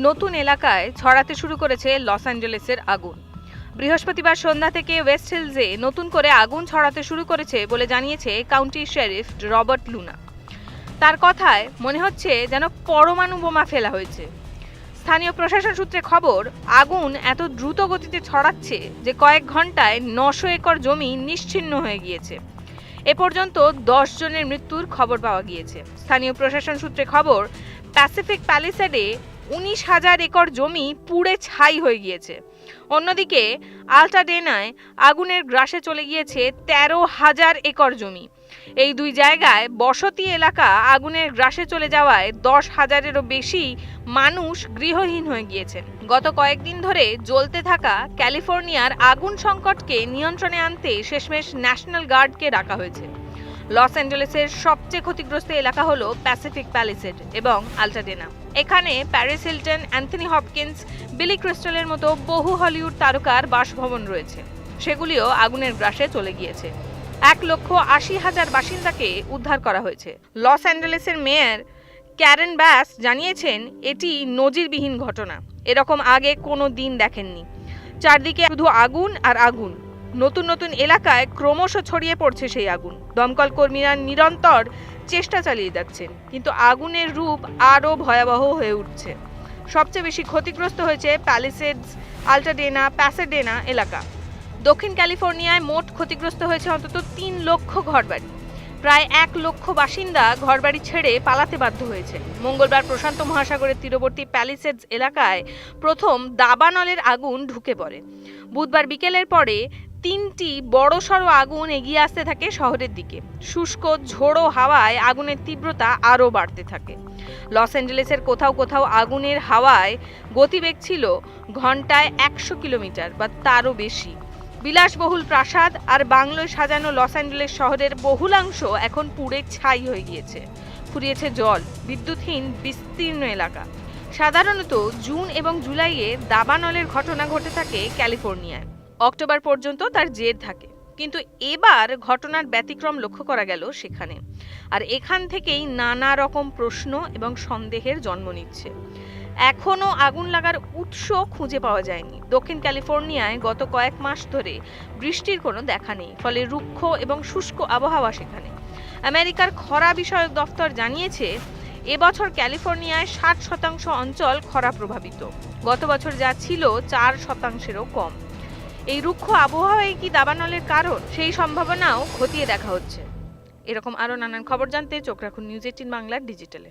নতুন এলাকায় ছড়াতে শুরু করেছে লস অ্যাঞ্জেলেসের আগুন। বৃহস্পতিবার সন্ধ্যা থেকে ওয়েস্ট হিলসে নতুন করে আগুন ছড়াতে শুরু করেছে বলে জানিয়েছে কাউন্টি শেরিফ রবার্ট লুনা। তার কথায় মনে হচ্ছে যেন পরমাণু বোমা ফেলা হয়েছে। স্থানীয় প্রশাসন সূত্রে খবর, আগুন এত দ্রুত গতিতে ছড়াচ্ছে যে কয়েক ঘন্টায় 900 একর জমি নিশ্চিহ্ন হয়ে গিয়েছে। এ পর্যন্ত 10 জনের মৃত্যুর খবর পাওয়া গিয়েছে। স্থানীয় প্রশাসন সূত্রে খবর, প্যাসিফিক প্যালিসেডে 19,000 একর জমি পুড়ে ছাই হয়ে গিয়েছে। অন্যদিকে আল্টাডেনায় আগুনের গ্রাসে চলে গিয়েছে 13,000 একর জমি। এই দুই জায়গায় বসতি এলাকা আগুনের গ্রাসে চলে যাওয়ায় 10,000-এরও বেশি মানুষ গৃহহীন হয়ে গিয়েছেন। গত কয়েকদিন ধরে জ্বলতে থাকা ক্যালিফোর্নিয়ার আগুন সংকটকে নিয়ন্ত্রণে আনতে শেষমেশ ন্যাশনাল গার্ডকে ডাকা হয়েছে। লস অ্যাঞ্জেলেসের সবচেয়ে ক্ষতিগ্রস্ত এলাকা হলো প্যাসিফিক প্যালিসেড এবং আল্টাডেনা। এখানে প্যারিস হিলটন, অ্যান্থনি হপকিন্স, বিলি ক্রিস্টালের মতো বহু হলিউড তারকার বাসভবন রয়েছে। সেগুলিও আগুনের গ্রাসে চলে গিয়েছে। 1,80,000 বাসিন্দাকে উদ্ধার করা হয়েছে। লস অ্যাঞ্জেলেসের মেয়র ক্যারেন ব্যাস জানিয়েছেন, এটি নজিরবিহীন ঘটনা। এরকম আগে কোনো দিন দেখেননি। চারদিকে শুধু আগুন আর আগুন। নতুন নতুন এলাকায় ক্রমশ ছড়িয়ে পড়ছে সেই আগুন। দমকল কর্মীরা নিরন্তর চেষ্টা চালিয়ে যাচ্ছেন, কিন্তু আগুনের রূপ আরও ভয়াবহ হয়ে উঠছে। সবচেয়ে বেশি ক্ষতিগ্রস্ত হয়েছে প্যালিসেডস, আল্টাডেনা, প্যাসাডেনা এলাকা। দক্ষিণ ক্যালিফোর্নিয়ায় মোট ক্ষতিগ্রস্ত হয়েছে অন্তত 3 লক্ষ ঘরবাড়ি। প্রায় 1 লক্ষ বাসিন্দা ঘরবাড়ি ছেড়ে পালাতে বাধ্য হয়েছে। মঙ্গলবার প্রশান্ত মহাসাগরের তীরবর্তী প্যালিসেডস এলাকায় প্রথম দাবানলের আগুন ঢুকে পড়ে। বুধবার বিকেলের পরে 3টি বড়সড় আগুন এগিয়ে আসতে থাকে শহরের দিকে। শুষ্ক ঝোড়ো হাওয়ায় আগুনের তীব্রতা আরও বাড়তে থাকে। লস অ্যাঞ্জেলেসের কোথাও কোথাও আগুনের হাওয়ায় গতিবেগ ছিল ঘন্টায় 100 কিলোমিটার বা তারও বেশি। বিলাসবহুল প্রাসাদ আর বাংলোয় সাজানো লস অ্যাঞ্জেলেস শহরের বহুলাংশ এখন পুড়ে ছাই হয়ে গিয়েছে। ফুরিয়েছে জল, বিদ্যুৎহীন বিস্তীর্ণ এলাকা। সাধারণত জুন এবং জুলাইয়ে দাবানলের ঘটনা ঘটে থাকে ক্যালিফোর্নিয়ায়। অক্টোবর পর্যন্ত তার জের থাকে, কিন্তু এবার ঘটনার ব্যতিক্রম লক্ষ্য করা গেল সেখানে। আর এখান থেকেই নানা রকম প্রশ্ন এবং সন্দেহের জন্ম নিচ্ছে। এখনও আগুন লাগার উৎস খুঁজে পাওয়া যায়নি। দক্ষিণ ক্যালিফোর্নিয়ায় গত কয়েক মাস ধরে বৃষ্টির কোনো দেখা নেই, ফলে রুক্ষ এবং শুষ্ক আবহাওয়া সেখানে। আমেরিকার খরা বিষয়ক দফতর জানিয়েছে, এবছর ক্যালিফোর্নিয়ায় 60% অঞ্চল খরা প্রভাবিত। গত বছর যা ছিল 4%-এরও কম। এই রুক্ষ আবহাওয়াই কি দাবানলের কারণ? সেই সম্ভাবনাও খতিয়ে দেখা হচ্ছে। এরকম আরও নানান খবর জানতে চোখ রাখুন নিউজ 18 বাংলার ডিজিটালে।